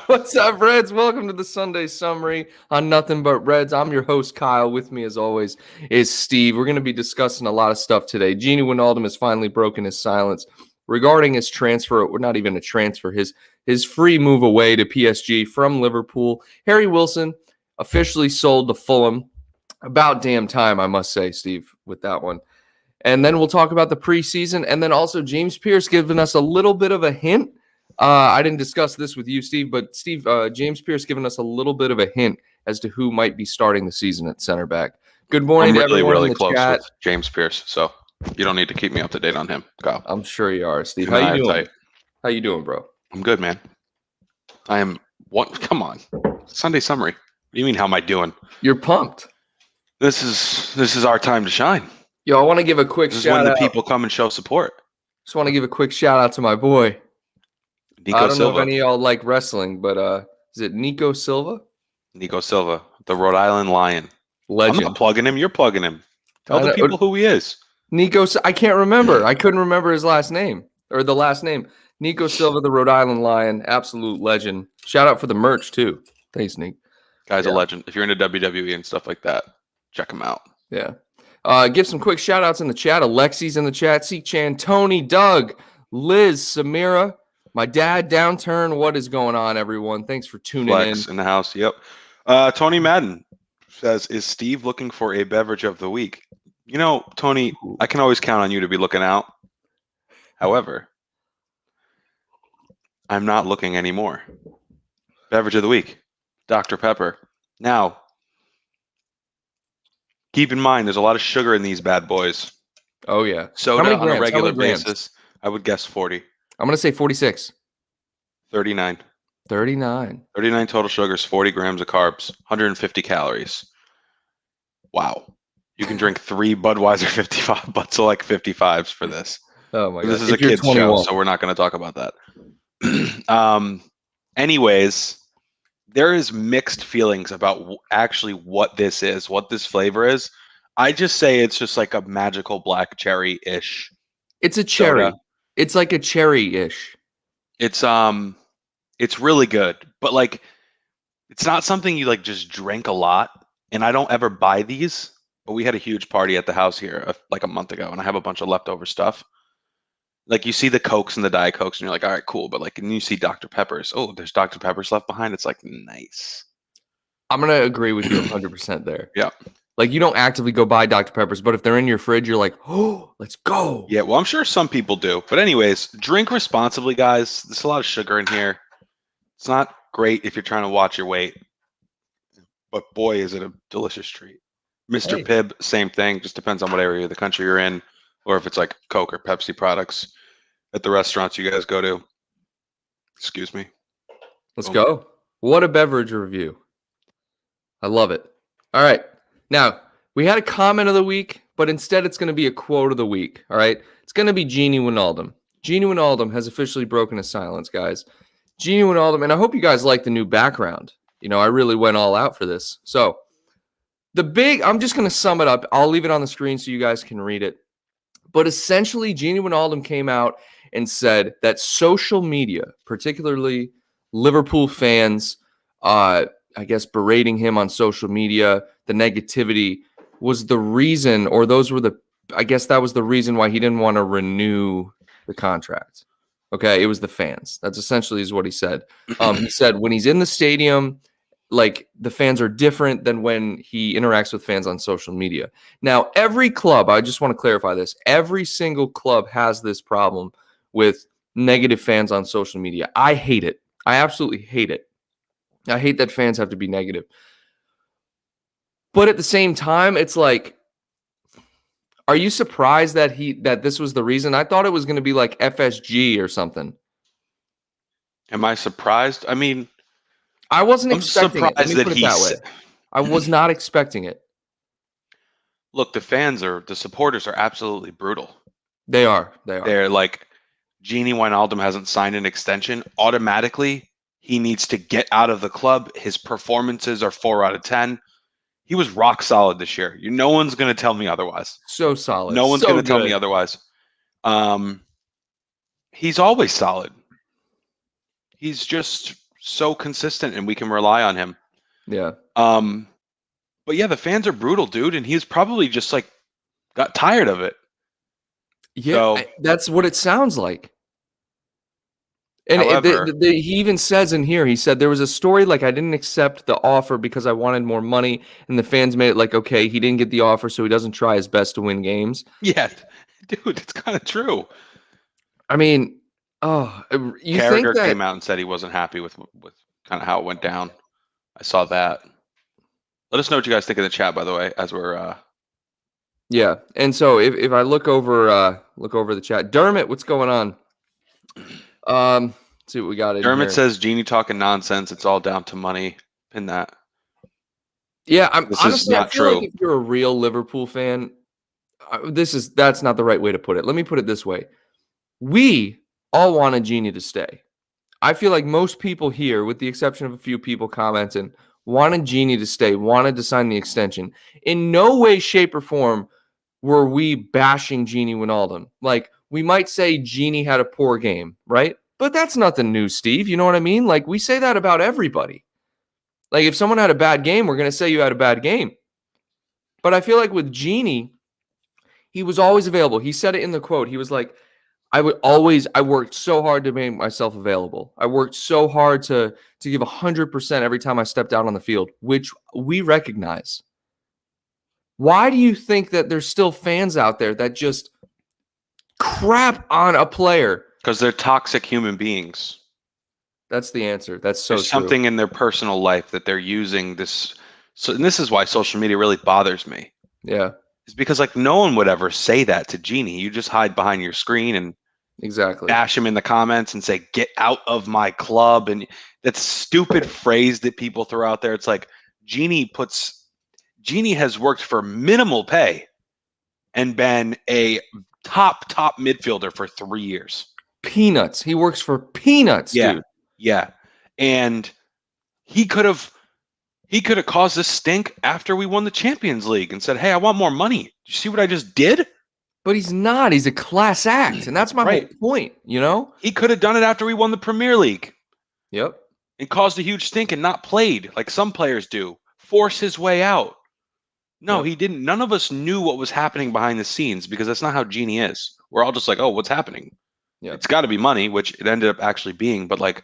What's up, Reds? Welcome to the Sunday Summary on Nothing But Reds. I'm your host, Kyle. With me, as always, is Steve. We're going to be discussing a lot of stuff today. Gini Wijnaldum has finally broken his silence regarding his transfer, or not even a transfer, his free move away to PSG from Liverpool. Harry Wilson officially sold to Fulham. About damn time, I must say, Steve, with that one. And then we'll talk about the preseason, and then also James Pearce giving us a little bit of a hint. I didn't discuss this with you, Steve, but James Pearce giving us a little bit of a hint as to who might be starting the season at center back. Good morning to everyone in the close chat. with James Pearce, so you don't need to keep me up to date on him, Kyle. I'm sure you are, Steve. How you doing? How you doing, bro? I'm good, man. I am. What? Come on, Sunday Summary. What do you mean? How am I doing? You're pumped. This is our time to shine. Yo, I want to give a quick This is shout when out. the people come and show support. Just want to give a quick shout out to my boy. Nico I don't Silva. know if any of y'all like wrestling, but is it Nico Silva? Nico Silva, the Rhode Island Lion. Legend. I'm not plugging him. You're plugging him. Tell the people who he is. Nico, I can't remember. I couldn't remember his last name or the last name. Nico Silva, the Rhode Island Lion, absolute legend. Shout out for the merch too. Thanks, Nick. Guy's a legend. If you're into WWE and stuff like that, check him out. Yeah. Give some quick shout outs in the chat. Alexi's in the chat. C-Chan, Tony, Doug, Liz, Samira, my dad, Downturn. What is going on, everyone? Thanks for tuning in the house. Yep. Tony Madden says, is Steve looking for a beverage of the week? You know, Tony, I can always count on you to be looking out. However, I'm not looking anymore. Beverage of the week, Dr. Pepper. Now, keep in mind, there's a lot of sugar in these bad boys. Oh, yeah. Soda on a regular basis, I would guess 40. I'm going to say 46. 39. 39. 39 total sugars, 40 grams of carbs, 150 calories. Wow. You can drink 3 Budweiser 55, Bud Select 55s for this. Oh, my God. This is a kid's show, so we're not going to talk about that. Anyways, there is mixed feelings about actually what this is, what this flavor is. I just say it's just like a magical black cherry-ish. It's a cherry. Soda. It's like a cherry-ish. It's really good, but like it's not something you like just drink a lot. And I don't ever buy these, but we had a huge party at the house here like a month ago, and I have a bunch of leftover stuff. Like you see the Cokes and the Diet Cokes, and you're like, all right, cool. But like, and you see Dr. Peppers. Oh, there's Dr. Peppers left behind. It's like nice. I'm gonna agree with you 100% there. Yeah. Like you don't actively go buy Dr. Peppers, but if they're in your fridge, you're like, oh, let's go. Yeah, well, I'm sure some people do. But anyways, drink responsibly, guys. There's a lot of sugar in here. It's not great if you're trying to watch your weight. But boy, is it a delicious treat. Mr. Pibb, same thing. Just depends on what area of the country you're in, or if it's like Coke or Pepsi products at the restaurants you guys go to. Excuse me. Let's go. What a beverage review. I love it. All right. Now, we had a comment of the week, but instead it's going to be a quote of the week. All right. It's going to be Gini Wijnaldum. Gini Wijnaldum has officially broken his silence, guys. Gini Wijnaldum, and I hope you guys like the new background. You know, I really went all out for this. So, I'm just going to sum it up. I'll leave it on the screen so you guys can read it. But essentially, Gini Wijnaldum came out and said that social media, particularly Liverpool fans, I guess berating him on social media, the negativity was the reason, or I guess that was the reason why he didn't want to renew the contract. Okay, it was the fans. That's essentially is what he said. He said when he's in the stadium, like the fans are different than when he interacts with fans on social media. Now, every club, I just want to clarify this, every single club has this problem with negative fans on social media. I hate it. I absolutely hate it. I hate that fans have to be negative. But at the same time, it's like, are you surprised that this was the reason? I thought it was going to be like FSG or something. Am I surprised? I mean, I wasn't expecting it. Let me put it that way. I was not expecting it. Look, the supporters are absolutely brutal. They are. They're like, Gini Wijnaldum hasn't signed an extension. Automatically, he needs to get out of the club. His performances are 4 out of 10. He was rock solid this year. No one's going to tell me otherwise. So solid. No one's going to tell me otherwise. He's always solid. He's just so consistent and we can rely on him. Yeah. But yeah, the fans are brutal, dude, and he's probably just like got tired of it. Yeah, So, that's what it sounds like. And however, he even says in here, he said there was a story like I didn't accept the offer because I wanted more money, and the fans made it like, okay, he didn't get the offer, so he doesn't try his best to win games. yeah, dude, it's kind of true. I mean, oh, you Carragher think that came out and said he wasn't happy with kind of how it went down. I saw that. Let us know what you guys think in the chat, by the way, as we're yeah. And so if I look over the chat, Dermot, what's going on? Let's see what we got in Dermot here. says Genie talking nonsense. It's all down to money. Pin that. Yeah, This honestly, is I not feel like true. if you're a real Liverpool fan, that's not the right way to put it. Let me put it this way. We all wanted Genie to stay. I feel like most people here, with the exception of a few people commenting, wanted Genie to stay, wanted to sign the extension. In no way, shape, or form were we bashing Gini Wijnaldum. Like, we might say Genie had a poor game, right? But that's nothing new, Steve. You know what I mean? Like, we say that about everybody. Like, if someone had a bad game, we're going to say you had a bad game. But I feel like with Genie, he was always available. He said it in the quote. He was like, I worked so hard to make myself available. I worked so hard to give 100% every time I stepped out on the field, which we recognize. Why do you think that there's still fans out there that just crap on a player? Because they're toxic human beings. That's the answer. That's so There's true. something in their personal life that they're using this. So, and this is why social media really bothers me. Yeah, It's because like no one would ever say that to Genie. You just hide behind your screen and exactly. bash him in the comments and say, "Get out of my club." And that stupid phrase that people throw out there. It's like Genie has worked for minimal pay and been a top midfielder for 3 years. Peanuts. He works for peanuts, dude. Yeah. And he could have caused this stink after we won the Champions League and said, "Hey, I want more money. Did you see what I just did?" But he's not. He's a class act, and that's my whole point, you know? He could have done it after we won the Premier League. Yep. And caused a huge stink and not played like some players do. Force his way out. No, he didn't. None of us knew what was happening behind the scenes because that's not how Genie is. We're all just like, "Oh, what's happening?" Yep. It's got to be money, which it ended up actually being. But like,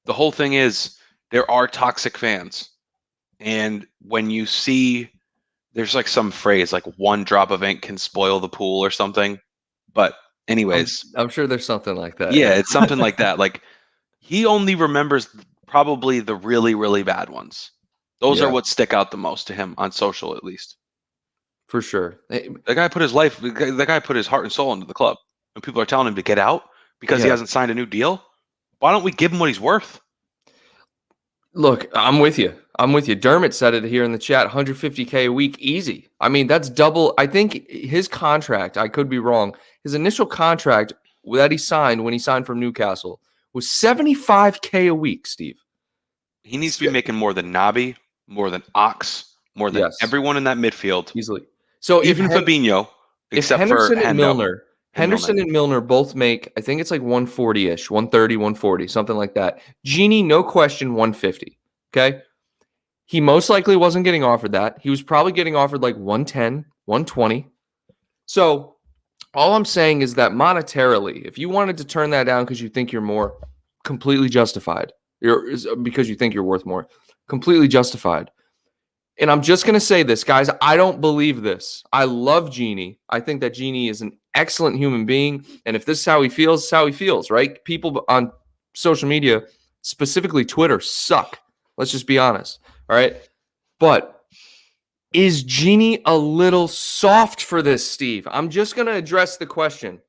the whole thing is there are toxic fans. And when you see, there's like some phrase like one drop of ink can spoil the pool or something. But anyways, I'm sure there's something like that. yeah, it's something like that. Like, he only remembers probably the really, really bad ones. Those are what stick out the most to him on social, at least. For sure. The guy put his heart and soul into the club. And people are telling him to get out because he hasn't signed a new deal. Why don't we give him what he's worth? Look, I'm with you. Dermot said it here in the chat, 150K a week, easy. I mean, that's double. I think his contract, I could be wrong, his initial contract that he signed when he signed from Newcastle was 75K a week, Steve. He needs to be making more than Naby, more than Ox, more than everyone in that midfield. Easily. So even Fabinho, except Henderson for and Milner. Henderson and Milner both make, I think it's like 140-ish, 130, 140, something like that. Genie, no question, 150. Okay? He most likely wasn't getting offered that. He was probably getting offered like 110, 120. So all I'm saying is that monetarily, if you wanted to turn that down because you think you're more, completely justified. Because you think you're worth more, completely justified. And I'm just going to say this, guys. I don't believe this. I love Genie. I think that Genie is an excellent human being. And if this is how he feels, it's how he feels, right? People on social media, specifically Twitter, suck. Let's just be honest. All right. But is Genie a little soft for this, Steve? I'm just going to address the question.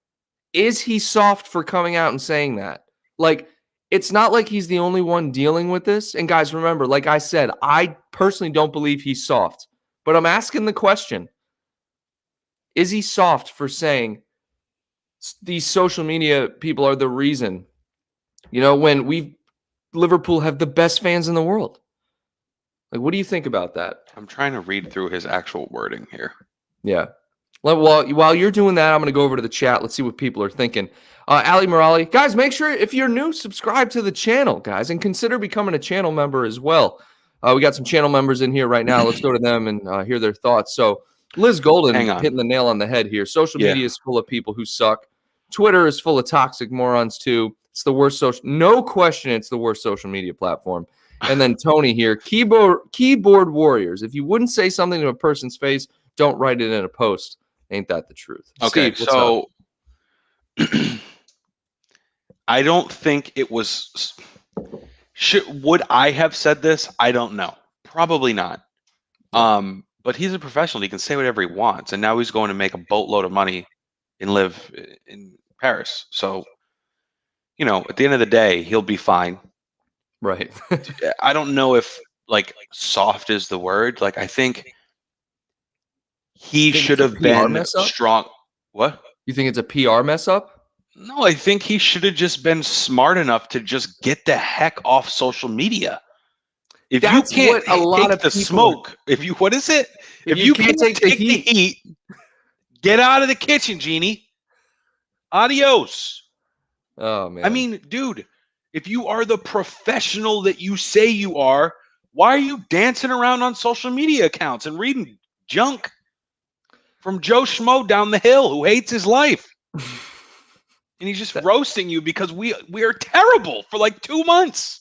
Is he soft for coming out and saying that? Like, it's not like he's the only one dealing with this. And guys, remember, like I said, I personally don't believe he's soft. But I'm asking the question. Is he soft for saying these social media people are the reason, when Liverpool have the best fans in the world? Like, what do you think about that? I'm trying to read through his actual wording here. Yeah. While you're doing that, I'm going to go over to the chat. Let's see what people are thinking. Ali Morali, guys, make sure if you're new, subscribe to the channel, guys, and consider becoming a channel member as well. We got some channel members in here right now. Let's go to them and hear their thoughts. So Liz Golden hitting the nail on the head here. Social media is full of people who suck. Twitter is full of toxic morons too. It's the worst no question, it's the worst social media platform. And then Tony here, keyboard warriors. If you wouldn't say something to a person's face, don't write it in a post. Ain't that the truth? Okay, Steve, so I don't think it was. Would I have said this? I don't know. Probably not. But he's a professional. He can say whatever he wants, and now he's going to make a boatload of money and live in Paris. So, at the end of the day, he'll be fine. Right. I don't know if soft is the word. I think he should have been strong. What? You think it's a PR mess up? No, I think he should have just been smart enough to just get the heck off social media. If you can't take the smoke, what is it? If you can't take the heat, get out of the kitchen, Genie. Adios. Oh, man. I mean, dude, if you are the professional that you say you are, why are you dancing around on social media accounts and reading junk from Joe Schmo down the hill who hates his life? And he's just roasting you because we are terrible for 2 months.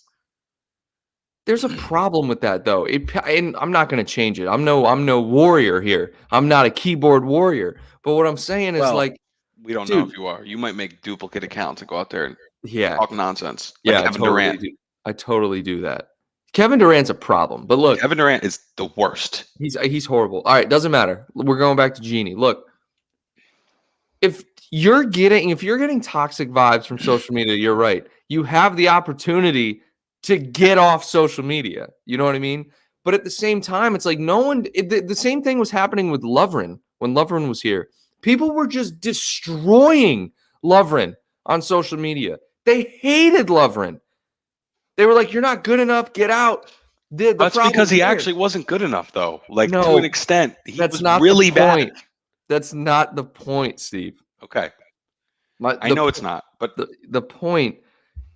There's a problem with that, though. And I'm not going to change it. I'm no warrior here. I'm not a keyboard warrior. But what I'm saying is, we don't know if you are. You might make duplicate accounts and go out there and talk nonsense. Kevin Durant. I totally do that. Kevin Durant's a problem. But look, Kevin Durant is the worst. He's horrible. All right, doesn't matter. We're going back to Genie. Look, if you're getting toxic vibes from social media, you're right. You have the opportunity to get off social media. You know what I mean? But at the same time, it's the same thing was happening with Lovren when Lovren was here. People were just destroying Lovren on social media. They hated Lovren. They were like, you're not good enough. Get out. That's because he actually wasn't good enough, though. To an extent. That's not really bad. That's not the point, Steve. Okay. I know it's not. But the point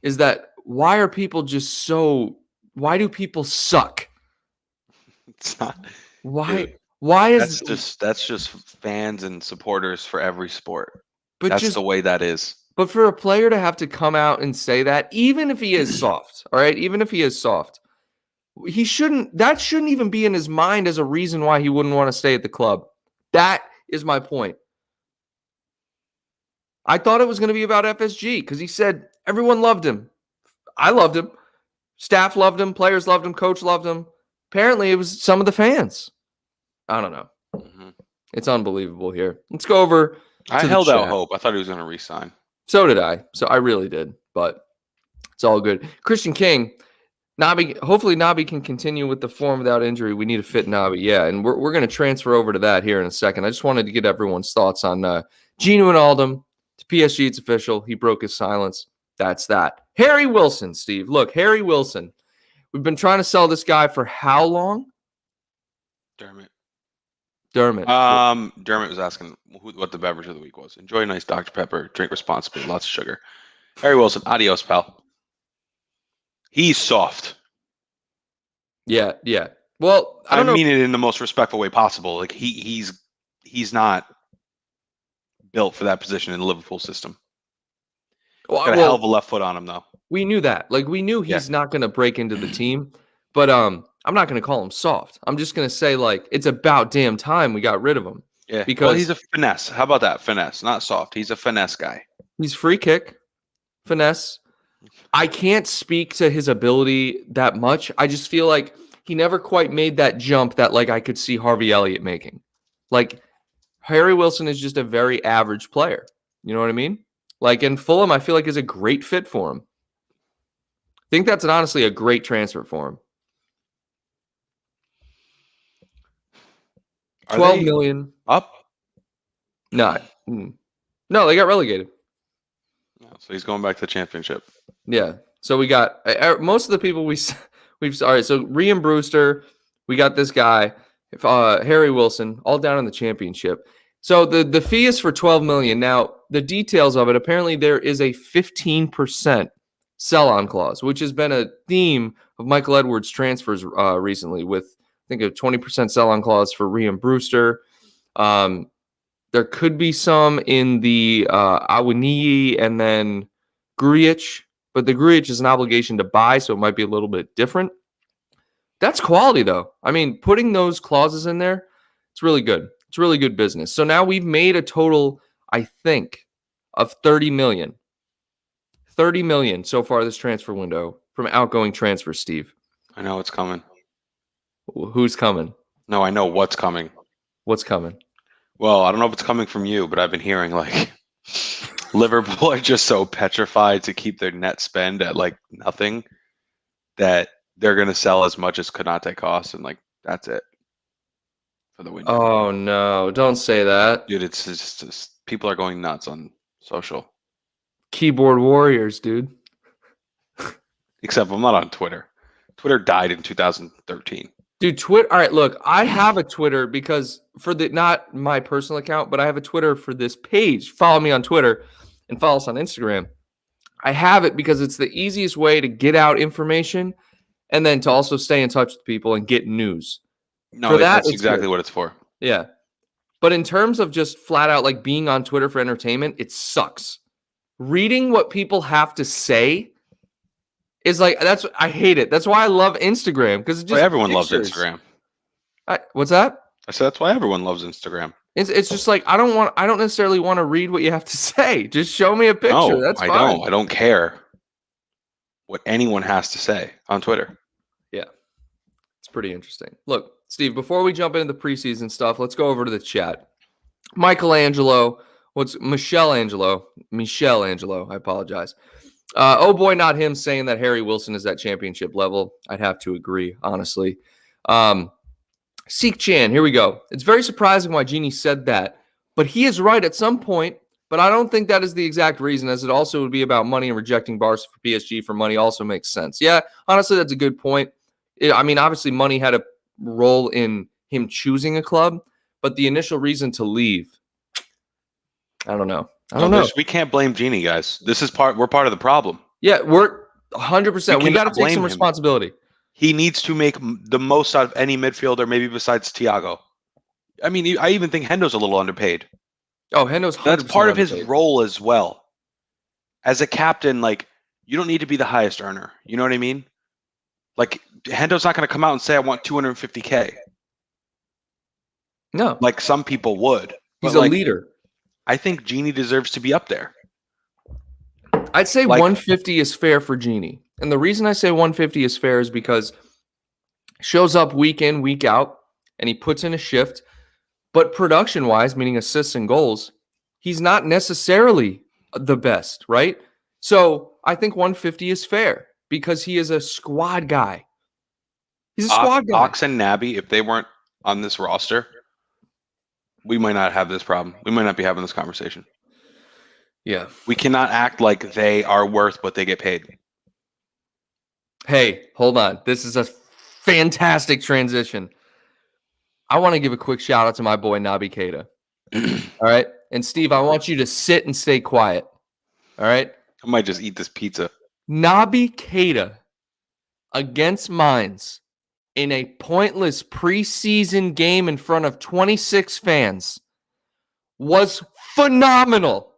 is that why are people why do people suck? It's not. Why? Dude, why is that's just fans and supporters for every sport. But that's the way that is. But for a player to have to come out and say that, even if he is soft, all right, even if he is soft, that shouldn't even be in his mind as a reason why he wouldn't want to stay at the club. That is my point. I thought it was going to be about FSG because he said everyone loved him. I loved him. Staff loved him. Players loved him. Coach loved him. Apparently, it was some of the fans. I don't know. Mm-hmm. It's unbelievable here. Let's go over. I held out hope. I thought he was going to re-sign. So did I. So I really did. But it's all good. Christian King. Nabi. Hopefully, Nabi can continue with the form without injury. We need a fit Nabi. Yeah, and we're going to transfer over to that here in a second. I just wanted to get everyone's thoughts on Gini Wijnaldum. To PSG, it's official. He broke his silence. That's that. Harry Wilson, Steve. Look, Harry Wilson. We've been trying to sell this guy for how long? Dermot. Dermot was asking what the beverage of the week was. Enjoy a nice Dr. Pepper. Drink responsibly. Lots of sugar. Harry Wilson. Adios, pal. He's soft. Yeah. Well, I mean it in the most respectful way possible. He's not built for that position in the Liverpool system. Got a hell of a left foot on him, though. We knew that. We knew he's not going to break into the team. But I'm not going to call him soft. I'm just going to say, it's about damn time we got rid of him. Yeah, because he's a finesse. How about that? Finesse, not soft. He's a finesse guy. He's free kick, finesse. I can't speak to his ability that much. I just feel like he never quite made that jump that, I could see Harvey Elliott making. Harry Wilson is just a very average player. You know what I mean? In Fulham, I feel like is a great fit for him. I think that's honestly a great transfer for him. 12 million up? No, they got relegated. So he's going back to the championship. Yeah. So we got most of the people we've all right. So Rhian Brewster, we got this guy, Harry Wilson, all down in the championship. So the fee is for $12 million. Now, the details of it, apparently there is a 15% sell-on clause, which has been a theme of Michael Edwards' transfers recently, with I think a 20% sell-on clause for Rhian Brewster. There could be some in the Awoniyi and then Grujic, but the Grujic is an obligation to buy, so it might be a little bit different. That's quality, though. I mean, putting those clauses in there, it's really good. It's really good business. So now we've made a total, I think, of 30 million. 30 million so far this transfer window from outgoing transfers, Steve. I know it's coming. Who's coming? No, I know what's coming. What's coming? Well, I don't know if it's coming from you, but I've been hearing like Liverpool are just so petrified to keep their net spend at like nothing that they're going to sell as much as Konate costs, and like that's it for the window. Oh no! Don't say that, dude. It's just people are going nuts on social. Keyboard warriors, dude. Except I'm not on Twitter. Twitter died in 2013. Dude, Twitter. All right, look, I have a Twitter because for the not my personal account, but I have a Twitter for this page. Follow me on Twitter and follow us on Instagram. I have it because it's the easiest way to get out information and then to also stay in touch with people and get news. No, that's exactly what it's for. Yeah. But in terms of just flat out like being on Twitter for entertainment, it sucks. Reading what people have to say is like, I hate it. That's why I love Instagram, because it's just everyone pictures. loves Instagram. What's that? I said that's why everyone loves Instagram. It's just like I don't necessarily want to read what you have to say. Just show me a picture. No, that's fine. I don't care what anyone has to say on Twitter. Yeah. It's pretty interesting. Look, Steve, before we jump into the preseason stuff, let's go over to the chat. Michelangelo, Michelangelo, I apologize. Oh boy, not him, saying that Harry Wilson is at championship level. I'd have to agree, honestly. Seek Chan, here we go. It's very surprising why Gini said that, but he is right at some point, but I don't think that is the exact reason, as it also would be about money, and rejecting Barca for PSG for money also makes sense. Yeah, honestly, that's a good point. I mean, obviously money had a role in him choosing a club, but the initial reason to leave, I don't know. I don't know. We can't blame Gini, guys. We're part of the problem. Yeah, we're 100%. We got to take some responsibility. He needs to make the most out of any midfielder, maybe besides Thiago. I mean, I even think Hendo's a little underpaid. Oh, Hendo's 100% That's part of his underpaid. role as well. As a captain, like, you don't need to be the highest earner. You know what I mean? Like, Hendo's not going to come out and say, I want 250K. No. Like some people would. He's a leader. I think Gini deserves to be up there. I'd say 150 is fair for Gini. And the reason I say 150 is fair is because shows up week in, week out, and he puts in a shift. But production-wise, meaning assists and goals, he's not necessarily the best, right? So I think 150 is fair because he is a squad guy. He's a squad guy. Ox and Naby, if they weren't on this roster, we might not have this problem. We might not be having this conversation. Yeah. We cannot act like they are worth what they get paid. Hey, hold on. This is a fantastic transition. I want to give a quick shout out to my boy Naby Keita. All right? And Steve, I want you to sit and stay quiet. All right? I might just eat this pizza. Naby Keita against Mainz in a pointless preseason game in front of 26 fans was phenomenal.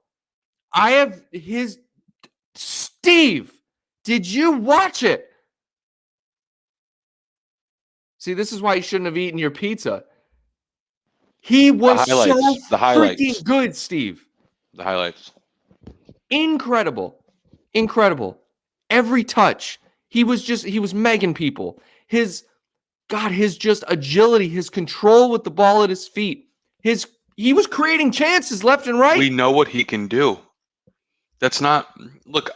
Steve, did you watch it? See, this is why you shouldn't have eaten your pizza. He was freaking good, Steve. The highlights. Incredible. Every touch. He was megging people. His just agility, his control with the ball at his feet. He was creating chances left and right. We know what he can do. That's not, look.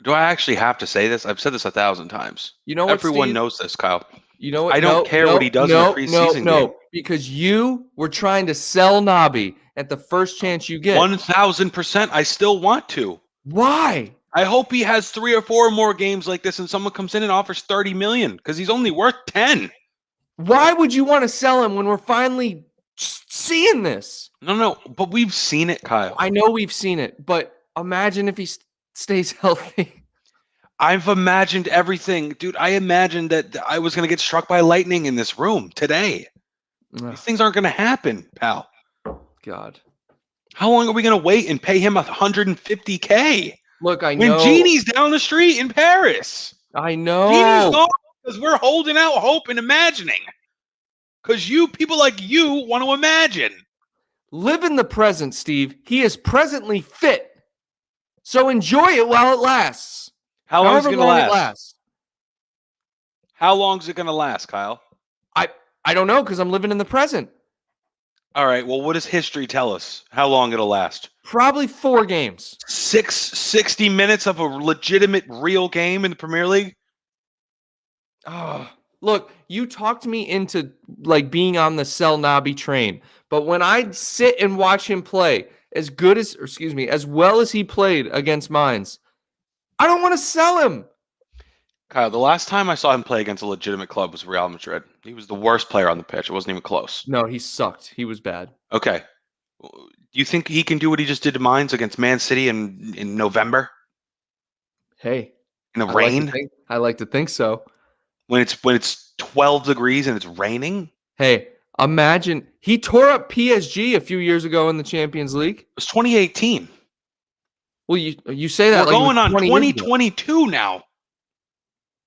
Do I actually have to say this? I've said this 1,000 times. You know what, everyone Steve? knows this, Kyle. You know what? I don't care what he does in the preseason game. Because you were trying to sell Naby at the first chance you get. 1,000%. I still want to. Why? I hope he has 3 or 4 more games like this and someone comes in and offers 30 million because he's only worth 10. Why would you want to sell him when we're finally seeing this? No, but we've seen it, Kyle. I know we've seen it, but imagine if he stays healthy. I've imagined everything. Dude, I imagined that I was going to get struck by lightning in this room today. These things aren't going to happen, pal. God. How long are we going to wait and pay him $150K? Look, I When know. Gini's down the street in Paris. I know. Gini's gone because we're holding out hope and imagining. Because people like you want to imagine. Live in the present, Steve. He is presently fit. So enjoy it while it lasts. How long is it going to last? How long is it going to last, Kyle? I don't know because I'm living in the present. All right. Well, what does history tell us? How long it'll last? Probably 4 games. 60 minutes of a legitimate, real game in the Premier League? Oh, look, you talked me into like being on the Sell Nabi train. But when I sit and watch him play as well as he played against Mainz, I don't want to sell him. Kyle, the last time I saw him play against a legitimate club was Real Madrid. He was the worst player on the pitch. It wasn't even close. No, he sucked. He was bad. Okay. Do you think he can do what he just did to Mainz against Man City in November? Hey. In the rain? I like to think so. When it's 12 degrees and it's raining? Hey, imagine he tore up PSG a few years ago in the Champions League. It was 2018. Well, you say that we're like going on 2022 now.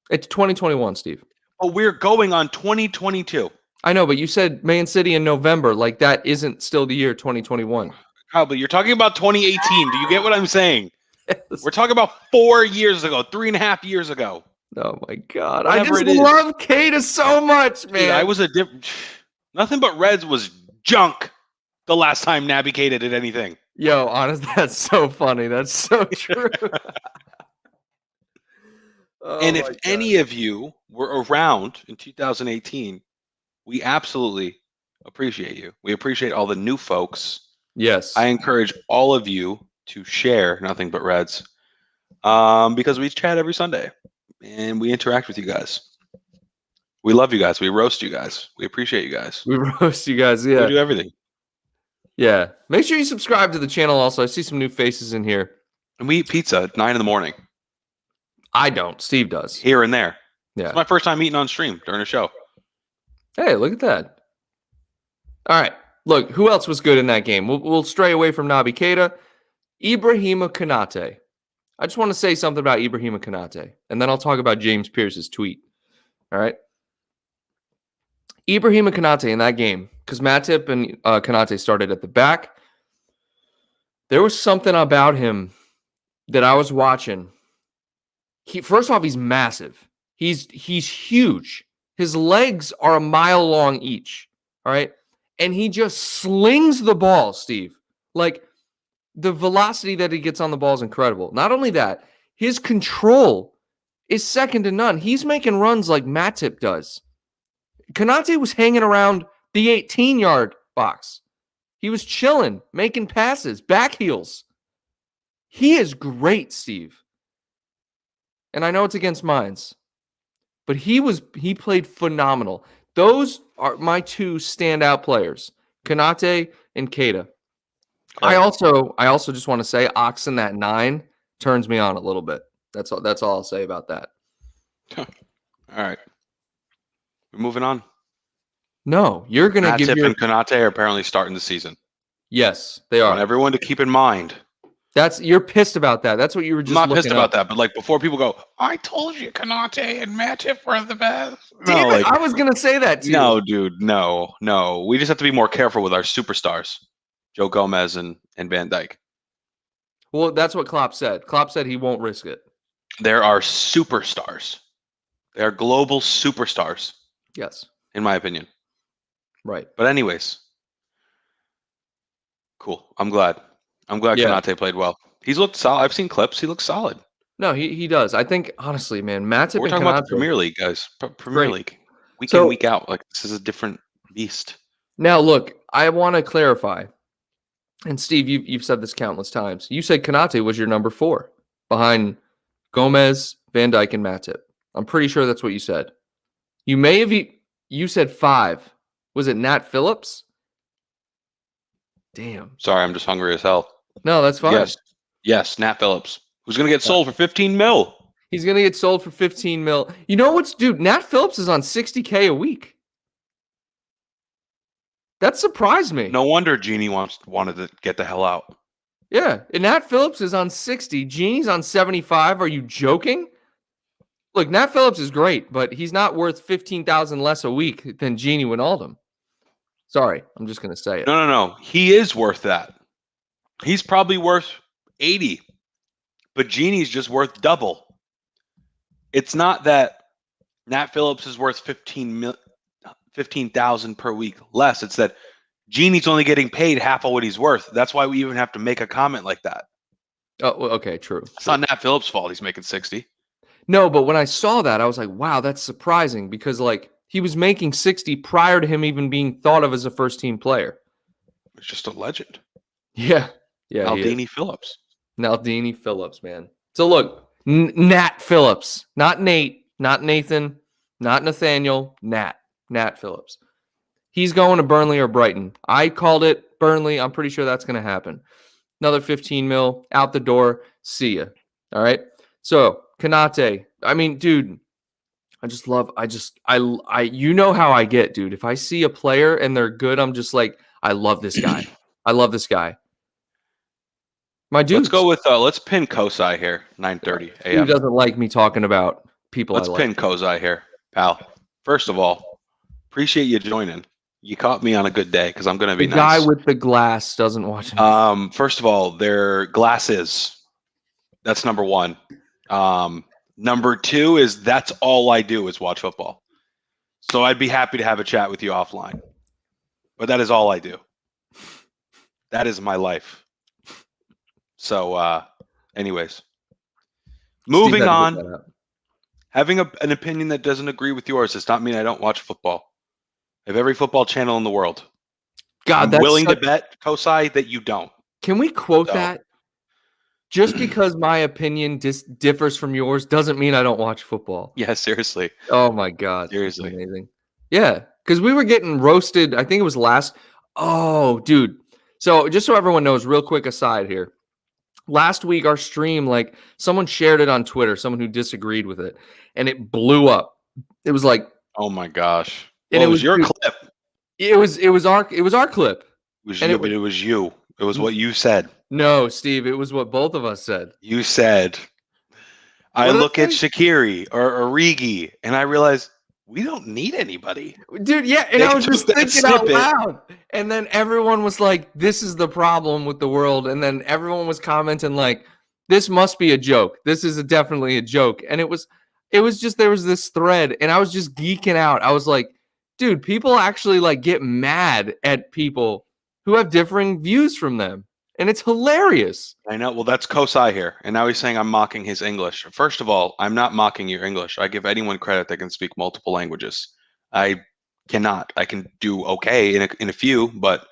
It's 2021, Steve. Oh, we're going on 2022. I know, but you said Man City in November. Like that isn't still the year 2021. Kyle, but you're talking about 2018. Do you get what I'm saying? Yes. We're talking about 4 years ago, 3.5 years ago. Oh my God. Whatever I just love Keita so much, man. Dude, I was nothing but Reds was junk the last time Naby Keita did anything. Yo, honestly, that's so funny. That's so true. And if any of you were around in 2018, we absolutely appreciate you. We appreciate all the new folks. Yes. I encourage all of you to share Nothing But Reds because we chat every Sunday and we interact with you guys. We love you guys. We roast you guys. We appreciate you guys. We roast you guys. Yeah. We do everything. Yeah. Make sure you subscribe to the channel also. I see some new faces in here. And we eat pizza at 9 a.m. I don't. Steve does. Here and there. Yeah. It's my first time eating on stream during a show. Hey, look at that. All right. Look, who else was good in that game? We'll stray away from Naby Keita. Ibrahima Konate. I just want to say something about Ibrahima Konate, and then I'll talk about James Pierce's tweet. All right. Ibrahima Konate in that game, because Matip and Konate started at the back. There was something about him that I was watching. First off, he's massive. He's huge. His legs are a mile long each. All right. And he just slings the ball, Steve. Like the velocity that he gets on the ball is incredible. Not only that, his control is second to none. He's making runs like Matip does. Konate was hanging around the 18-yard box. He was chilling, making passes, back heels. He is great, Steve. And I know it's against Mainz, but he played phenomenal. Those are my two standout players, Konate and Keita. Okay. I also just want to say Oxen that 9 turns me on a little bit. That's all I'll say about that. All right. We're moving on. No, you're going to give Matip and Konate are apparently starting the season. Yes, they are. I want everyone to keep in mind. You're pissed about that. That's what you were just. I'm not pissed about that, but like before people go, I told you Konate and Matip were the best. Damn it, I was gonna say that too. No, dude, no. We just have to be more careful with our superstars, Joe Gomez and Van Dijk. Well, that's what Klopp said. Klopp said he won't risk it. There are superstars. They are global superstars. Yes, in my opinion. Right. But anyways, cool. I'm glad Konate played well. He's looked solid. I've seen clips. He looks solid. No, he does. I think, honestly, man, Matip We're talking about the Premier League, guys. Premier League. Week in, week out. Like, this is a different beast. Now, look, I want to clarify. And, Steve, you've said this countless times. You said Konate was your number 4 behind Gomez, Van Dijk, and Matip. I'm pretty sure that's what you said. You may have you said 5. Was it Nat Phillips? Damn. Sorry, I'm just hungry as hell. No, that's fine. Yes, Nat Phillips, who's going to get sold for 15 mil. He's going to get sold for 15 mil. You know what's, dude, Nat Phillips is on 60K a week. That surprised me. No wonder Genie wanted to get the hell out. Yeah, and Nat Phillips is on 60. Genie's on 75. Are you joking? Look, Nat Phillips is great, but he's not worth 15,000 less a week than Gini Wijnaldum. Sorry, I'm just going to say it. No. He is worth that. He's probably worth 80, but Genie's just worth double. It's not that Nat Phillips is worth 15,000 per week less. It's that Genie's only getting paid half of what he's worth. That's why we even have to make a comment like that. Oh, well, okay, true. It's not Nat Phillips' fault he's making 60. No, but when I saw that, I was like, wow, that's surprising because, like, he was making 60 prior to him even being thought of as a first-team player. It's just a legend. Yeah. Aldini Phillips. Naldini Phillips, man. So, look, Nat Phillips. Not Nate, not Nathan, not Nathaniel, Nat Phillips. He's going to Burnley or Brighton. I called it Burnley. I'm pretty sure that's going to happen. Another 15 mil out the door. See ya. All right. So Konate. I mean, dude, you know how I get, dude. If I see a player and they're good, I'm just like, I love this guy. I love this guy. My dude. Let's go with let's pin Kosai here. 9:30 a.m. Who doesn't like me talking about people? Let's I like. pin Kosai here, pal. First of all, appreciate you joining. You caught me on a good day because I'm going to be the nice. guy with the glass doesn't watch him. First of all, their glasses. That's number one. Number two is that's all I do is watch football. So I'd be happy to have a chat with you offline. But that is all I do. That is my life. So, anyways. Moving on. Having an opinion that doesn't agree with yours does not mean I don't watch football. I have every football channel in the world. God, I'm that's willing to bet, Kosai, that you don't. Can we quote that? Just because my opinion differs from yours doesn't mean I don't watch football. Yeah, seriously. Oh my God. Seriously. Amazing. Yeah, because we were getting roasted. I think it was last. Oh, dude. So just so everyone knows, real quick aside here. Last week, our stream, like someone shared it on Twitter, someone who disagreed with it, and it blew up. It was like, oh my gosh. And well, it was your clip. It was our clip. It was you, but it was you. It was what you said. No, Steve, it was what both of us said. You said, I look at Shaqiri or Origi, and I realize we don't need anybody. Dude, yeah, and I was just thinking out loud. And then everyone was like, this is the problem with the world. And then everyone was commenting like, this must be a joke. This is definitely a joke. And it was just, there was this thread, and I was just geeking out. I was like, dude, people actually like get mad at people who have differing views from them. And it's hilarious. I know. Well, that's Kosai here. And now he's saying I'm mocking his English. First of all, I'm not mocking your English. I give anyone credit that can speak multiple languages. I cannot. I can do okay in a few, but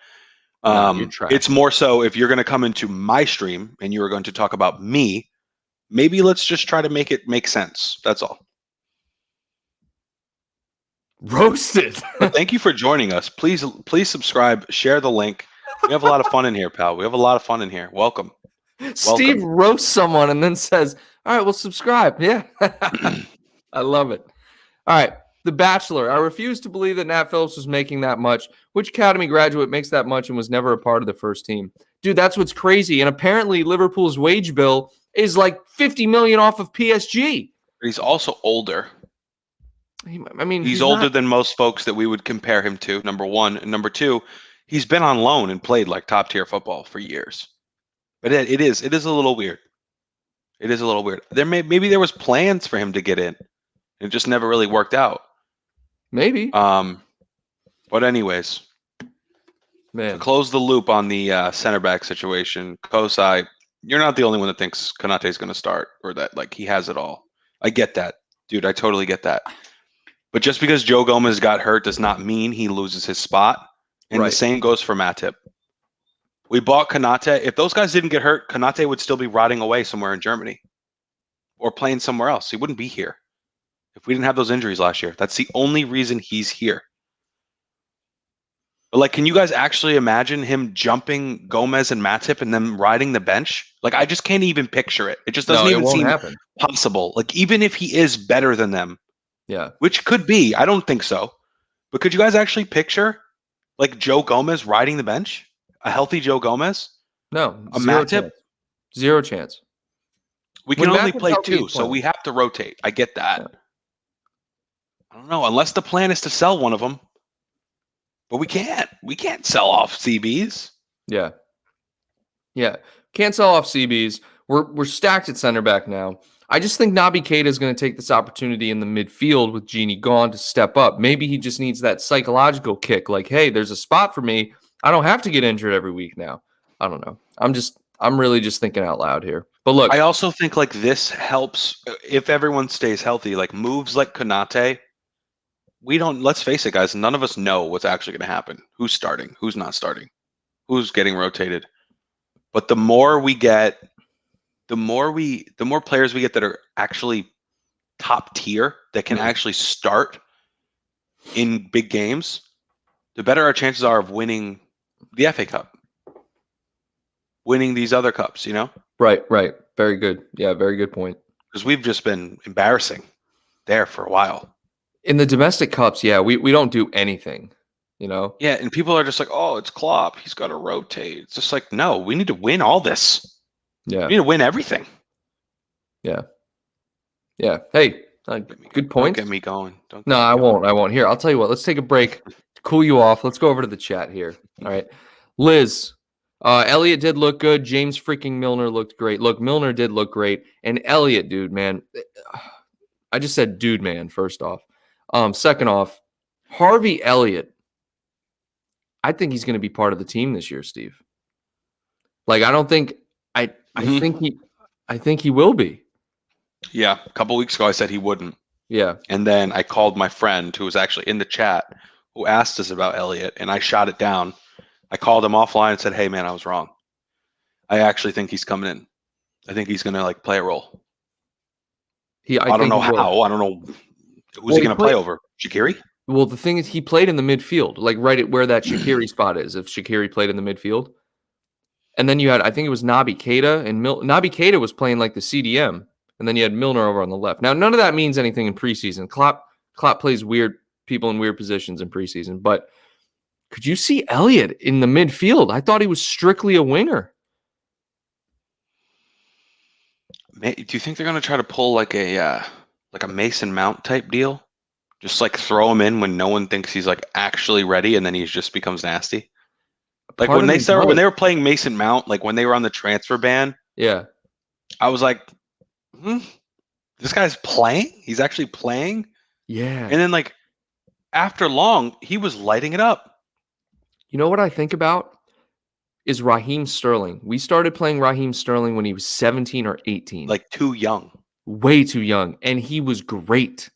it's more so if you're going to come into my stream and you are going to talk about me, maybe let's just try to make it make sense. That's all. Roasted. But thank you for joining us. Please subscribe, share the link. We have a lot of fun in here, pal. We have a lot of fun in here. Welcome. Steve roasts someone and then says, all right, well, subscribe. Yeah. I love it. All right. The Bachelor. I refuse to believe that Nat Phillips was making that much. Which Academy graduate makes that much and was never a part of the first team? Dude, that's what's crazy. And apparently Liverpool's wage bill is like 50 million off of PSG. He's also older. I mean, he's older than most folks that we would compare him to, number one. And number two, he's been on loan and played like top tier football for years. But it is a little weird. It is a little weird. Maybe there was plans for him to get in. It just never really worked out. Maybe. But anyways, man, to close the loop on the center back situation, Kosai, you're not the only one that thinks Konate is going to start or that like he has it all. I get that, dude. I totally get that. But just because Joe Gomez got hurt does not mean he loses his spot. And the same goes for Matip. We bought Konate. If those guys didn't get hurt, Konate would still be rotting away somewhere in Germany. or playing somewhere else. He wouldn't be here if we didn't have those injuries last year. That's the only reason he's here. But like, can you guys actually imagine him jumping Gomez and Matip and then riding the bench? Like, I just can't even picture it. It just doesn't even won't seem happen. possible. Like, even if he is better than them, which could be, I don't think so. But could you guys actually picture like Joe Gomez riding the bench? A healthy Joe Gomez? No, A zero Matip? chance. Zero chance. We can When only Matip's play healthy, two, he's so playing. we have to rotate. I get that. Yeah. I don't know, unless the plan is to sell one of them. But we can't. We can't sell off CBs. Yeah. Can't sell off CBs. We're stacked at center back now. I just think Naby Keita is going to take this opportunity in the midfield with Gini gone to step up. Maybe he just needs that psychological kick. Like, hey, there's a spot for me. I don't have to get injured every week now. I don't know. I'm really just thinking out loud here. But look, I also think like this helps if everyone stays healthy. Like moves like Konate, let's face it, guys, none of us know what's actually going to happen. Who's starting? Who's not starting? Who's getting rotated? But the more players we get that are actually top tier that can actually start in big games, the better our chances are of winning the FA Cup, winning these other cups, you know? Right. Very good. Yeah, very good point. Because we've just been embarrassing there for a while. In the domestic cups, yeah, we don't do anything, you know? Yeah, and people are just like, oh, it's Klopp. He's got to rotate. It's just like, no, we need to win all this. Yeah. We need to win everything. Yeah. Hey, good point. Don't get me going. No, I won't. Here, I'll tell you what. Let's take a break to cool you off. Let's go over to the chat here. All right. Liz, Elliot did look good. James freaking Milner looked great. Look, Milner did look great. And Elliot, dude, man. I just said dude, man, first off. Second off, Harvey Elliott. I think he's going to be part of the team this year, Steve. Like, I don't think I think he will be. Yeah, a couple weeks ago I said he wouldn't. Yeah. And then I called my friend who was actually in the chat who asked us about Elliot, and I shot it down. I called him offline and said, hey, man, I was wrong. I actually think he's coming in. I think he's going to like play a role. I don't know how. I don't know. Who's he going to play over? Shaqiri? Well, the thing is, he played in the midfield, like right at where that Shaqiri spot is, if Shaqiri played in the midfield. And then you had, I think it was Naby Keita, and Naby Keita was playing like the CDM, and then you had Milner over on the left. Now, none of that means anything in preseason. Klopp plays weird people in weird positions in preseason, but could you see Elliott in the midfield? I thought he was strictly a winger. Do you think they're going to try to pull like a Mason Mount type deal? Just like throw him in when no one thinks he's like actually ready, and then he just becomes nasty. Like when they were playing Mason Mount, like when they were on the transfer ban, yeah, I was like, this guy's playing. He's actually playing. Yeah. And then like after long, he was lighting it up. You know what I think about is Raheem Sterling. We started playing Raheem Sterling when he was 17 or 18. Like too young. Way too young. And he was great.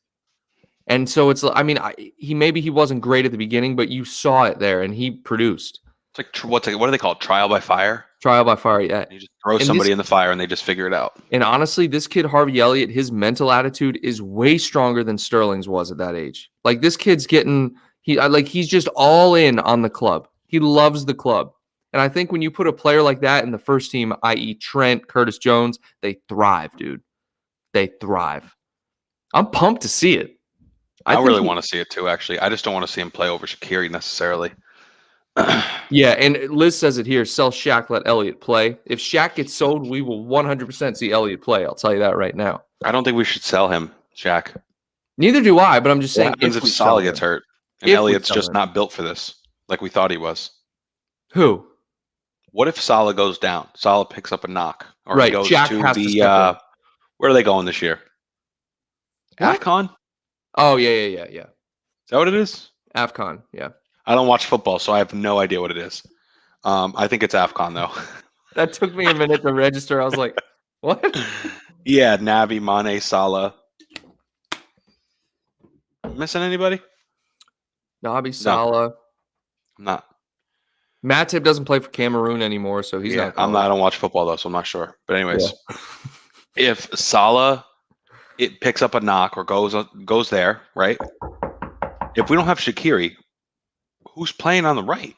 And so it's, I mean, he wasn't great at the beginning, but you saw it there and he produced. It's like, what do they call it? Trial by fire? Trial by fire, yeah. You just throw somebody in the fire and they just figure it out. And honestly, this kid, Harvey Elliott, his mental attitude is way stronger than Sterling's was at that age. Like this kid's he's just all in on the club. He loves the club. And I think when you put a player like that in the first team, i.e. Trent, Curtis Jones, they thrive, dude. They thrive. I'm pumped to see it. I really want to see it too, actually. I just don't want to see him play over Shaqiri necessarily. Yeah, and Liz says it here, sell Shaq, let Elliott play. If Shaq gets sold, we will 100% see Elliott play. I'll tell you that right now. I don't think we should sell him, Shaq. Neither do I, but I'm just saying. What happens if Salah gets hurt and Elliott's just not built for this like we thought he was? Who? What if Salah goes down? Salah picks up a knock. Or right, he goes Shaq to has the, to where are they going this year? What? AFCON? Oh, yeah. Is that what it is? AFCON, yeah. I don't watch football, so I have no idea what it is. I think it's AFCON, though. That took me a minute to register. I was like, what? Yeah, Naby, Mane, Salah. Missing anybody? Naby, Salah. I'm not. Matip doesn't play for Cameroon anymore, so he's not. I don't watch football, though, so I'm not sure. But anyways, if Salah it picks up a knock or goes there, right? If we don't have Shaqiri, who's playing on the right?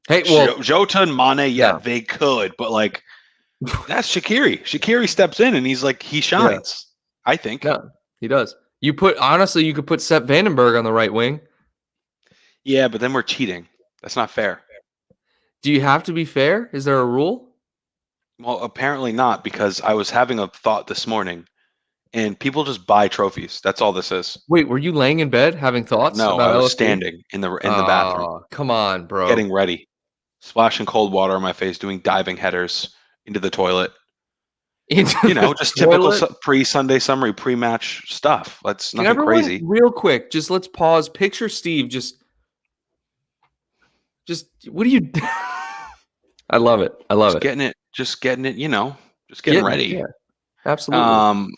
Hey, well, Jota and Mane, yeah, yeah. they could, but like that's Shaqiri. Shaqiri steps in and he shines. I think. No, he does. You could put Sepp Vandenberg on the right wing. Yeah, but then we're cheating. That's not fair. Do you have to be fair? Is there a rule? Well, apparently not, because I was having a thought this morning, and people just buy trophies. That's all this is. Wait, were you laying in bed having thoughts No, about I was LFC? standing in the bathroom. Oh, come on, bro. Getting ready, splashing cold water on my face, doing diving headers into the toilet. Just typical pre-Sunday summary, pre-match stuff. That's nothing crazy. Real quick, just let's pause. Picture Steve just what do you? I love it. Just getting it. Just getting ready. Yeah, absolutely.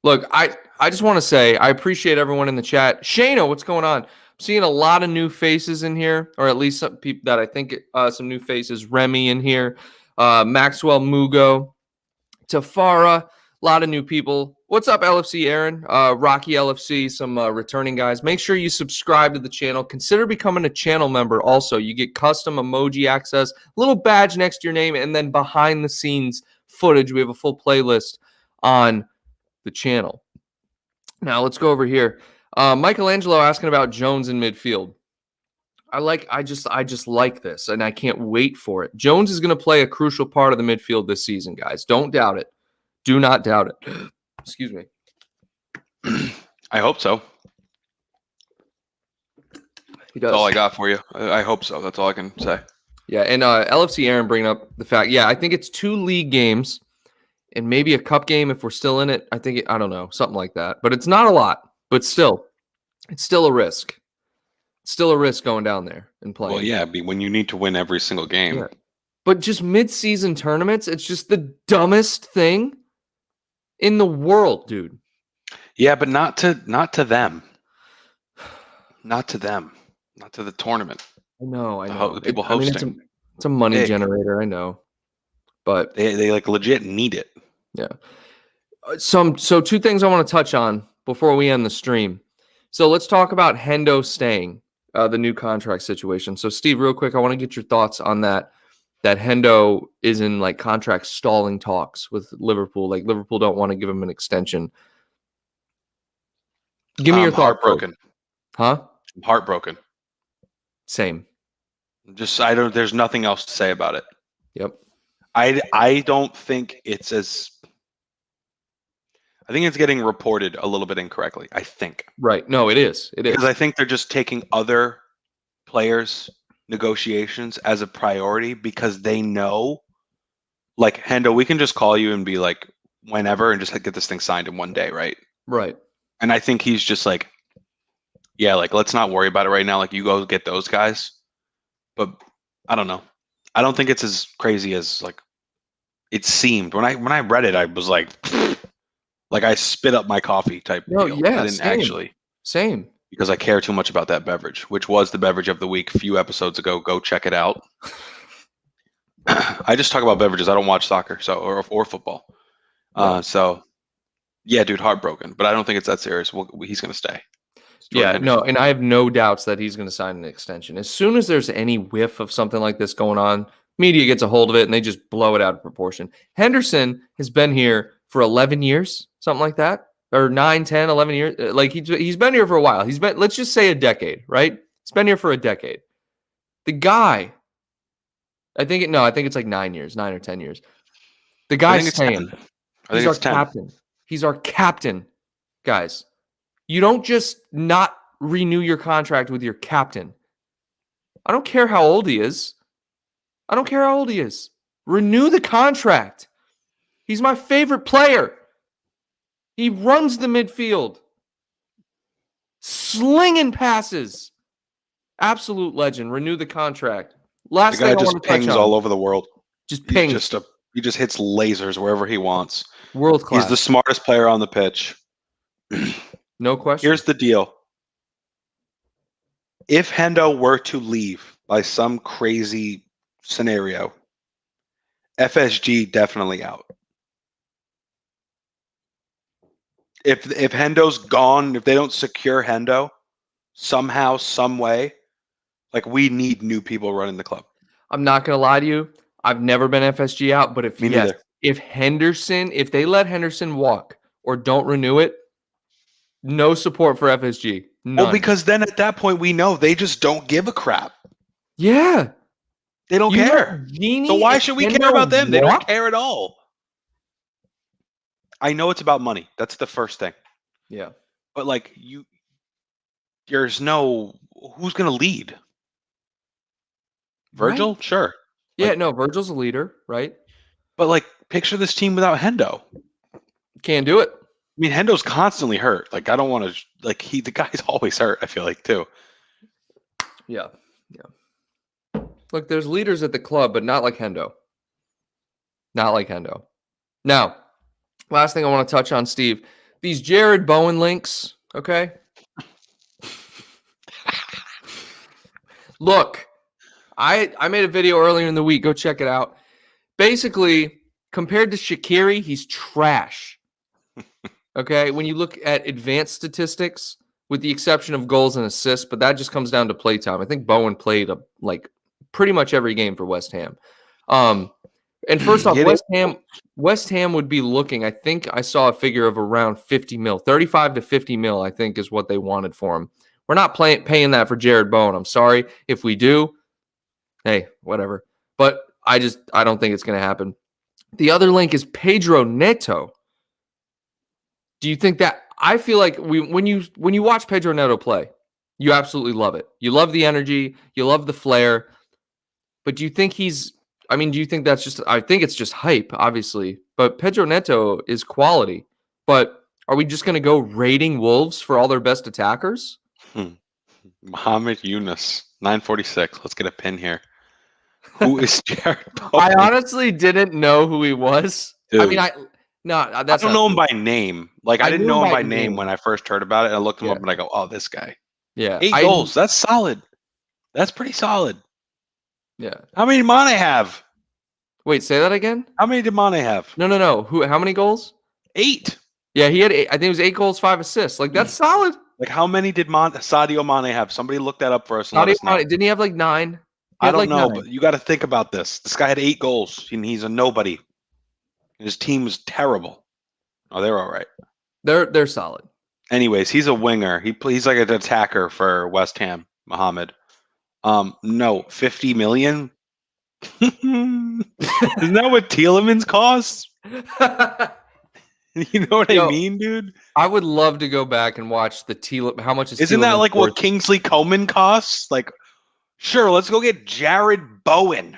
Look, I just want to say I appreciate everyone in the chat. Shayna, what's going on? I'm seeing a lot of new faces in here, or at least some people that I think some new faces. Remy in here, Maxwell Mugo, Tafara, a lot of new people. What's up, LFC Aaron? Rocky LFC, some returning guys. Make sure you subscribe to the channel. Consider becoming a channel member also. You get custom emoji access, little badge next to your name, and then behind the scenes footage. We have a full playlist on the channel. Now let's go over here. Michelangelo asking about Jones in midfield. I just like this, and I can't wait for it. Jones is going to play a crucial part of the midfield this season, guys. Don't doubt it. Do not doubt it. Excuse me. I hope so. He does. That's all I got for you. I hope so. That's all I can say. Yeah, and LFC Aaron bringing up the fact, yeah, I think it's 2 league games and maybe a cup game if we're still in it. I don't know, something like that. But it's not a lot. But still, it's still a risk. It's still a risk going down there and playing. Well, yeah, when you need to win every single game. Yeah. But just mid-season tournaments, it's just the dumbest thing in the world, dude. Yeah, but not to them. Not to them. Not to the tournament. I know. The people hosting. It's a money generator, I know. But they like legit need it. Yeah. So 2 things I want to touch on before we end the stream. So let's talk about Hendo staying, the new contract situation. So Steve, real quick, I want to get your thoughts on that Hendo is in like contract stalling talks with Liverpool. Like Liverpool don't want to give him an extension. Give me your thoughts. Heartbroken. Huh? I'm heartbroken. Same. There's nothing else to say about it. Yep. I don't think it's I think it's getting reported a little bit incorrectly. I think. Right. No, it is. Because I think they're just taking other players' negotiations as a priority because they know, like, Hendo, we can just call you and be like, whenever, and just like, get this thing signed in one day, right? Right. And I think he's just like, yeah, like, let's not worry about it right now. Like, you go get those guys. But I don't know. I don't think it's as crazy as like it seemed. When I read it, I was like I spit up my coffee type deal. Yeah, I didn't actually. Same. Because I care too much about that beverage, which was the beverage of the week a few episodes ago. Go check it out. I just talk about beverages. I don't watch soccer or football. So yeah, dude, heartbroken. But I don't think it's that serious. He's going to stay. Yeah, no, and I have no doubts that he's going to sign an extension. As soon as there's any whiff of something like this going on, media gets a hold of it and they just blow it out of proportion. Henderson has been here for 11 years, something like that, or 9, 10, 11 years. Like he's been here for a while. Let's just say a decade, right? He's been here for a decade. The guy, I think it's like 9 years, 9 or 10 years. The guy's saying, he's our captain. He's our captain, guys. You don't just not renew your contract with your captain. I don't care how old he is. Renew the contract. He's my favorite player. He runs the midfield. Slinging passes. Absolute legend. Renew the contract. Last thing I want to touch on. The guy just pings all over the world. Just pings. He just hits lasers wherever he wants. World class. He's the smartest player on the pitch. No question. Here's the deal. If Hendo were to leave by some crazy scenario, FSG definitely out. If Hendo's gone, if they don't secure Hendo somehow, some way, like we need new people running the club. I'm not gonna lie to you. I've never been FSG out, but if Me neither. if they let Henderson walk or don't renew it, no support for FSG. None. Well, because then at that point we know they just don't give a crap. Yeah. They don't You care. let Gini So why and should we care Hendo about them? They don't walk? care at all. I know it's about money. That's the first thing. Yeah. But like there's no who's gonna lead. Virgil, Right. sure. Yeah, Like, no, Virgil's a leader, right? but like picture this team without Hendo. Can't do it. I mean, Hendo's constantly hurt. Like I don't want to. Like the guy's always hurt. I feel like too. Yeah. Yeah. Look, there's leaders at the club, but not like Hendo. Not like Hendo. Now, last thing I want to touch on, Steve. These Jared Bowen links, okay? Look, I made a video earlier in the week. Go check it out. Basically, compared to Shaqiri, he's trash. Okay, when you look at advanced statistics, with the exception of goals and assists, but that just comes down to play time. I think Bowen played like pretty much every game for West Ham. And first off, West Ham would be looking. I think I saw a figure of around 50 mil, 35 to 50 mil. I think is what they wanted for him. We're not paying that for Jared Bowen. I'm sorry if we do. Hey, whatever. But I don't think it's going to happen. The other link is Pedro Neto. Do you think that? I feel like when you watch Pedro Neto play, you absolutely love it. You love the energy, you love the flair. But do you think do you think that's just? I think it's just hype, obviously. But Pedro Neto is quality. But are we just going to go raiding Wolves for all their best attackers? Mohamed Yunus, 946. Let's get a pin here. Who is Jared Bowen? I honestly didn't know who he was. Dude. I mean, I don't know him by name. Like I didn't know him by name when I first heard about it. I looked him up and I go, "Oh, this guy." Yeah, 8 goals. That's solid. That's pretty solid. Yeah. How many did Mane have? Wait, say that again. How many did Mane have? No. How many goals? 8. Yeah, he had 8. I think it was 8 goals, 5 assists. Like that's solid. Like how many did Sadio Mane have? Somebody look that up for us. And let us know. Didn't he have like 9? I don't know, but you got to think about this. This guy had 8 goals, and he's a nobody. And his team was terrible. Oh, they're all right. They're solid. Anyways, he's a winger. He's like an attacker for West Ham, Mohammed. No, 50 million. Isn't that what Tielemans costs? You know what I mean, dude? I would love to go back and watch how much is Isn't that like what Kingsley Coman costs? Like, sure, let's go get Jared Bowen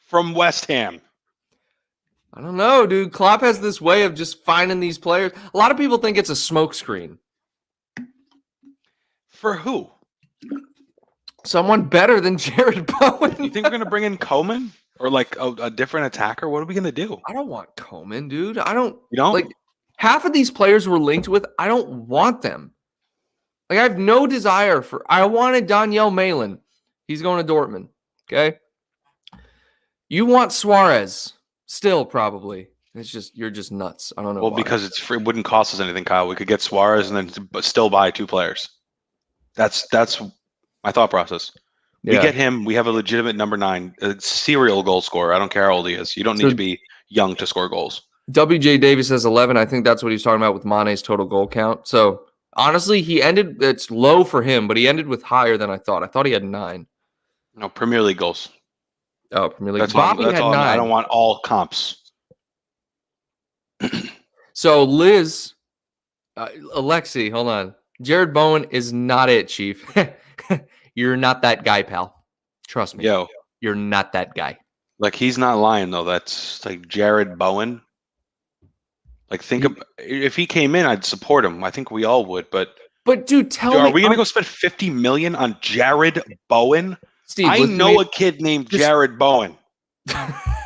from West Ham. I don't know, dude. Klopp has this way of just finding these players. A lot of people think it's a smokescreen. For who? Someone better than Jared Bowen. You think we're going to bring in Coman? Or like a different attacker? What are we going to do? I don't want Coman, dude. I don't. You don't? Like, half of these players we're linked with, I don't want them. Like, I have no desire for. I wanted Daniel Malin. He's going to Dortmund. Okay. You want Suarez. Still, probably. It's just you're just nuts. I don't know. Well, because it's free, it wouldn't cost us anything, Kyle. We could get Suarez and then still buy 2 players. That's my thought process. We get him. We have a legitimate number 9, a serial goal scorer. I don't care how old he is. You don't need to be young to score goals. WJ Davis has 11. I think that's what he's talking about with Mane's total goal count. So honestly, it's low for him, but he ended with higher than I thought. I thought he had 9. No, Premier League goals. Oh, Premier League. That's Bobby had 9. I don't want all comps. So Liz, Alexi, hold on. Jared Bowen is not it, Chief. You're not that guy, pal. Trust me. Yo, you're not that guy. Like he's not lying though. That's like Jared Bowen. Like if he came in, I'd support him. I think we all would. But dude, are we gonna go spend 50 million on Jared Bowen? Steve, I know a kid named Jared Bowen.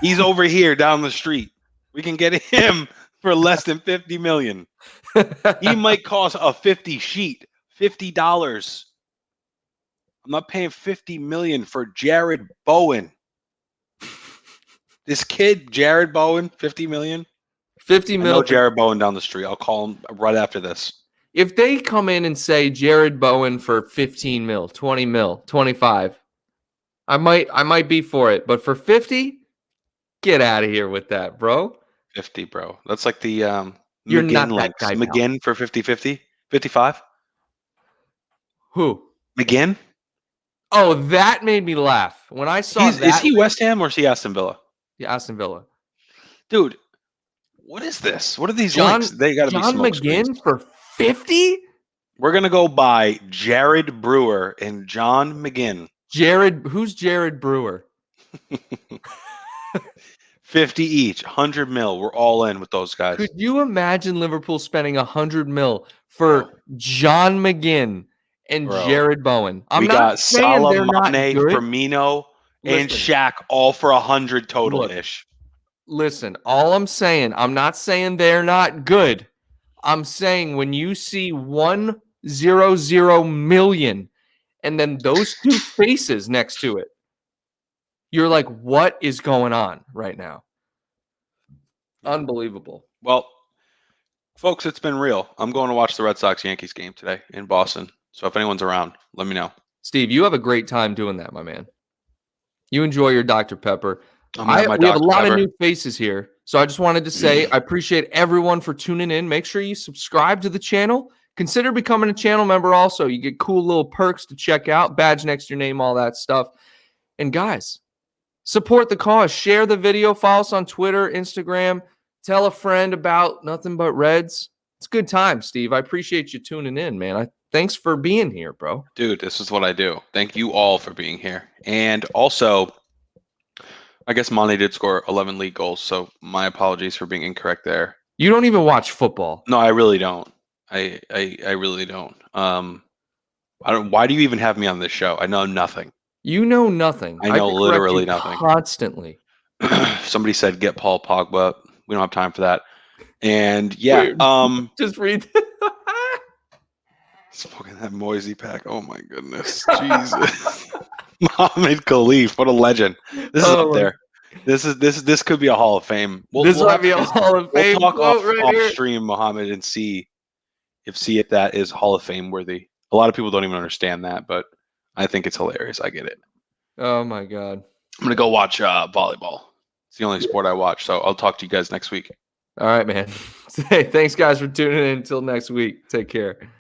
He's over here down the street. We can get him for less than 50 million. He might cost a 50 sheet, $50. I'm not paying 50 million for Jared Bowen. This kid, Jared Bowen, 50 million. 50 I mil. know Jared Bowen down the street. I'll call him right after this. If they come in and say Jared Bowen for 15 mil, 20 mil, 25, I might be for it. But for 50, get out of here with that, bro. 50, bro. That's like the You're McGinn not that links. guy, pal. McGinn for 50-50? 55? Who? McGinn? Oh, that made me laugh. When I saw that. Is he West Ham or is he Aston Villa? Yeah, Aston Villa. Dude, what is this? What are these John, links? They got to be John smoke McGinn screens. for 50? We're going to go buy Jared Brewer and John McGinn. Who's Jared Brewer? 50 each, 100 mil. We're all in with those guys. Could you imagine Liverpool spending 100 mil for John McGinn and Jared Bowen? We got Salah, Mane, good. Firmino, and Shaq all for 100 total-ish. Listen, all I'm saying, I'm not saying they're not good. I'm saying when you see 100 million and then those two faces next to it, you're like, what is going on right now? Unbelievable. Well, folks, it's been real. I'm going to watch the Red Sox-Yankees game today in Boston. So if anyone's around, let me know. Steve, you have a great time doing that, my man. You enjoy your Dr. Pepper. We have a Dr. lot Pepper. of new faces here. So I just wanted to say I appreciate everyone for tuning in. Make sure you subscribe to the channel. Consider becoming a channel member also. You get cool little perks to check out, badge next to your name, all that stuff. And guys, support the cause. Share the video. Follow us on Twitter, Instagram. Tell a friend about Nothing But Reds. It's a good time, Steve. I appreciate you tuning in, man. Thanks for being here, bro. Dude, this is what I do. Thank you all for being here. And also, I guess Mane did score 11 league goals, so my apologies for being incorrect there. You don't even watch football. No, I really don't. I really don't. I don't. Why do you even have me on this show? I know nothing. You know nothing. I know correct literally you nothing. Constantly. Somebody said get Paul Pogba. We don't have time for that. And yeah, Wait, just read. Smoking that Moisey pack. Oh my goodness, Jesus. Mohamed Khalif, what a legend. This is up there. This could be a Hall of Fame. This might be a Hall of Fame. We'll talk off right stream, Mohamed, and see if that is Hall of Fame worthy. A lot of people don't even understand that, but I think it's hilarious. I get it. Oh my God. I'm gonna go watch volleyball. It's the only sport I watch. So I'll talk to you guys next week. All right, man. Hey, thanks guys for tuning in. Until next week. Take care.